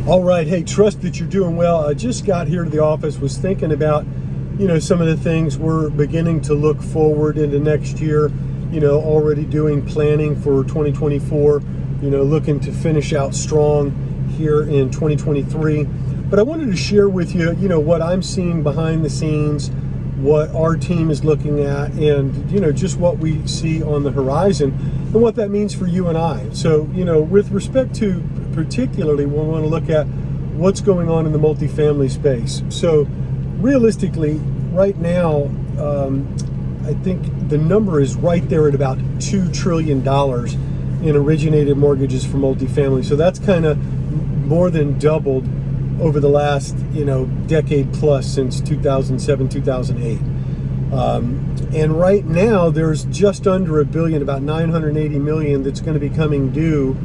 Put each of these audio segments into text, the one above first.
All right, hey, trust that you're doing well. I just got here to the office, was thinking about, some of the things we're beginning to look forward into next year, already doing planning for 2024, looking to finish out strong here in 2023. But I wanted to share with you, what I'm seeing behind the scenes, what our team is looking at, and, just what we see on the horizon and what that means for you and I. So, with respect to particularly, we want to look at what's going on in the multifamily space. So realistically, right now, I think the number is right there at about $2 trillion in originated mortgages for multifamily. So that's kind of more than doubled over the last, decade plus, since 2007, 2008. And right now there's just under $1 billion, about 980 million, that's going to be coming due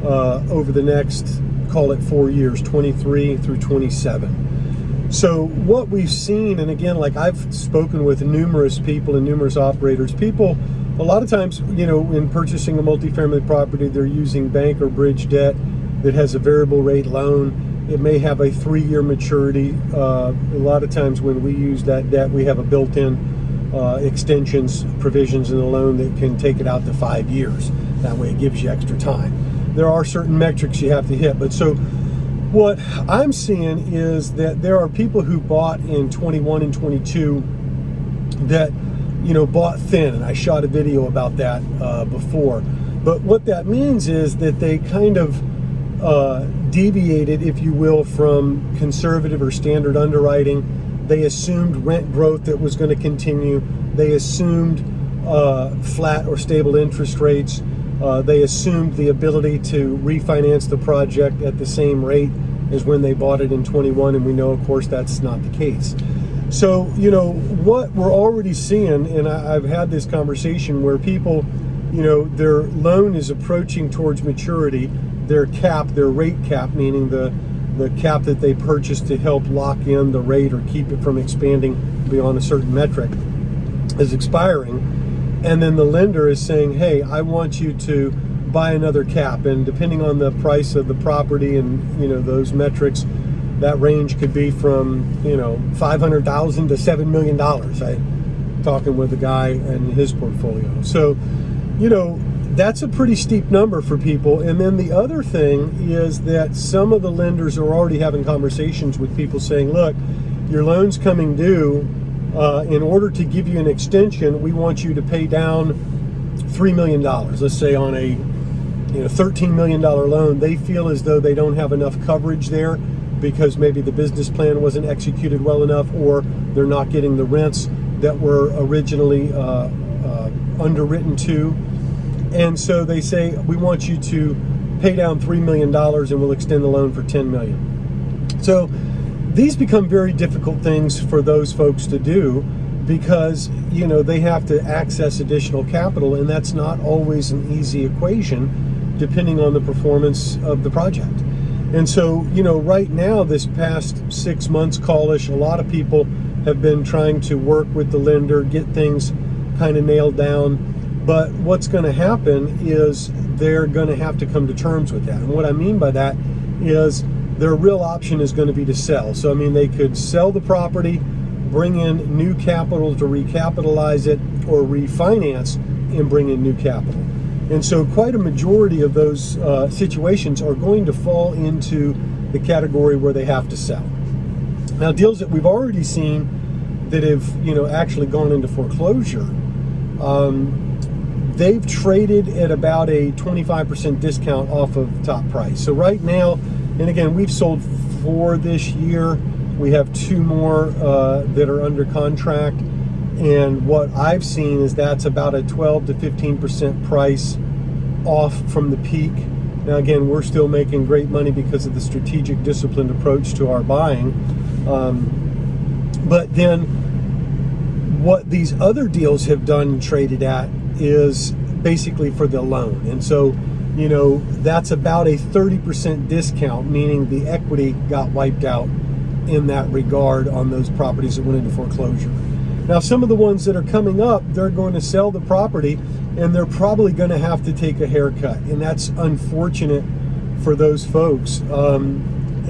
over the next, call it 4 years, 23 through 27. So what we've seen, and again, like I've spoken with numerous people and numerous operators, people, a lot of times, in purchasing a multifamily property, they're using bank or bridge debt that has a variable rate loan. It may have a 3-year maturity. A lot of times when we use that debt, we have a built-in extensions provisions in the loan that can take it out to 5 years. That way it gives you extra time. There are certain metrics you have to hit. But so what I'm seeing is that there are people who bought in 21 and 22 that, bought thin. And I shot a video about that before. But what that means is that they kind of deviated, if you will, from conservative or standard underwriting. They assumed rent growth that was going to continue. They assumed flat or stable interest rates. They assumed the ability to refinance the project at the same rate as when they bought it in 21, and we know, of course, that's not the case. So, what we're already seeing, and I've had this conversation where people, their loan is approaching towards maturity, their rate cap, meaning the cap that they purchased to help lock in the rate or keep it from expanding beyond a certain metric, is expiring. And then the lender is saying, hey, I want you to buy another cap. And depending on the price of the property and, those metrics, that range could be from, $500,000 to $7 million. I'm talking with a guy and his portfolio. So, that's a pretty steep number for people. And then the other thing is that some of the lenders are already having conversations with people saying, look, your loan's coming due. In order to give you an extension, we want you to pay down $3 million. Let's say on a $13 million loan, they feel as though they don't have enough coverage there because maybe the business plan wasn't executed well enough, or they're not getting the rents that were originally underwritten to. And so they say, we want you to pay down $3 million and we'll extend the loan for $10 million. So these become very difficult things for those folks to do because, they have to access additional capital, and that's not always an easy equation depending on the performance of the project. And so, right now, this past 6 months, call-ish, a lot of people have been trying to work with the lender, get things kind of nailed down. But what's going to happen is they're going to have to come to terms with that. And what I mean by that is their real option is going to be to sell. So, they could sell the property, bring in new capital to recapitalize it, or refinance and bring in new capital. And so quite a majority of those situations are going to fall into the category where they have to sell. Now, deals that we've already seen that have, actually gone into foreclosure, they've traded at about a 25% discount off of top price. So right now, and again, we've sold 4 this year. We have 2 more that are under contract. And what I've seen is that's about a 12 to 15% price off from the peak. Now, again, we're still making great money because of the strategic, disciplined approach to our buying. But then what these other deals have done and traded at is basically for the loan. And so, that's about a 30% discount, meaning the equity got wiped out in that regard on those properties that went into foreclosure. Now, some of the ones that are coming up, they're going to sell the property and they're probably going to have to take a haircut. And that's unfortunate for those folks.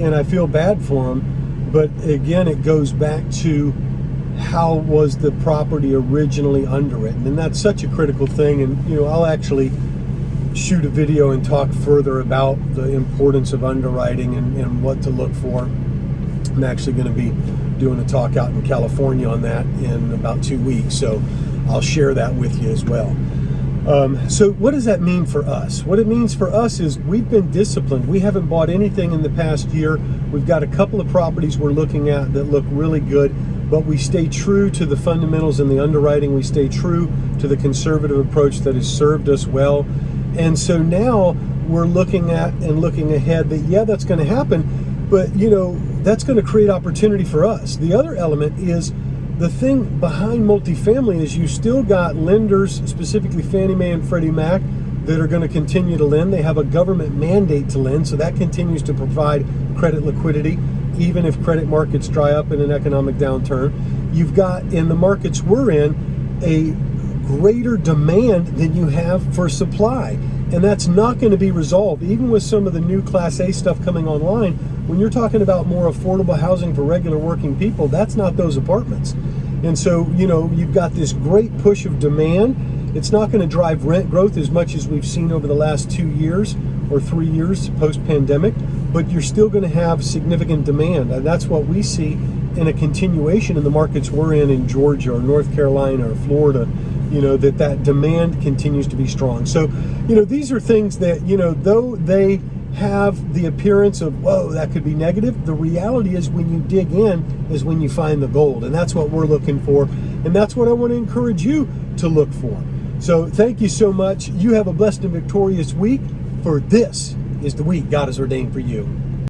and I feel bad for them. But again, it goes back to how was the property originally underwritten, and that's such a critical thing. And I'll actually shoot a video and talk further about the importance of underwriting and what to look for. I'm actually going to be doing a talk out in California on that in about 2 weeks, so I'll share that with you as well. So what does that mean for us? What it means for us is we've been disciplined. We haven't bought anything in the past year. We've got a couple of properties we're looking at that look really good, but we stay true to the fundamentals in the underwriting. We stay true to the conservative approach that has served us well. And so now we're looking at and looking ahead that, yeah, that's going to happen, but that's going to create opportunity for us. The other element is the thing behind multifamily is you still got lenders, specifically Fannie Mae and Freddie Mac, that are going to continue to lend. They have a government mandate to lend, so that continues to provide credit liquidity, even if credit markets dry up in an economic downturn. You've got, in the markets we're in, a greater demand than you have for supply. And that's not going to be resolved, even with some of the new Class A stuff coming online. When you're talking about more affordable housing for regular working people, that's not those apartments. And so, you've got this great push of demand. It's not going to drive rent growth as much as we've seen over the last 2 years or 3 years post-pandemic, but you're still going to have significant demand. And that's what we see in a continuation in the markets we're in Georgia or North Carolina or Florida, that demand continues to be strong. So, these are things that, though they have the appearance of, whoa, that could be negative, the reality is when you dig in is when you find the gold. And that's what we're looking for. And that's what I want to encourage you to look for. So thank you so much. You have a blessed and victorious week, for this is the week God has ordained for you.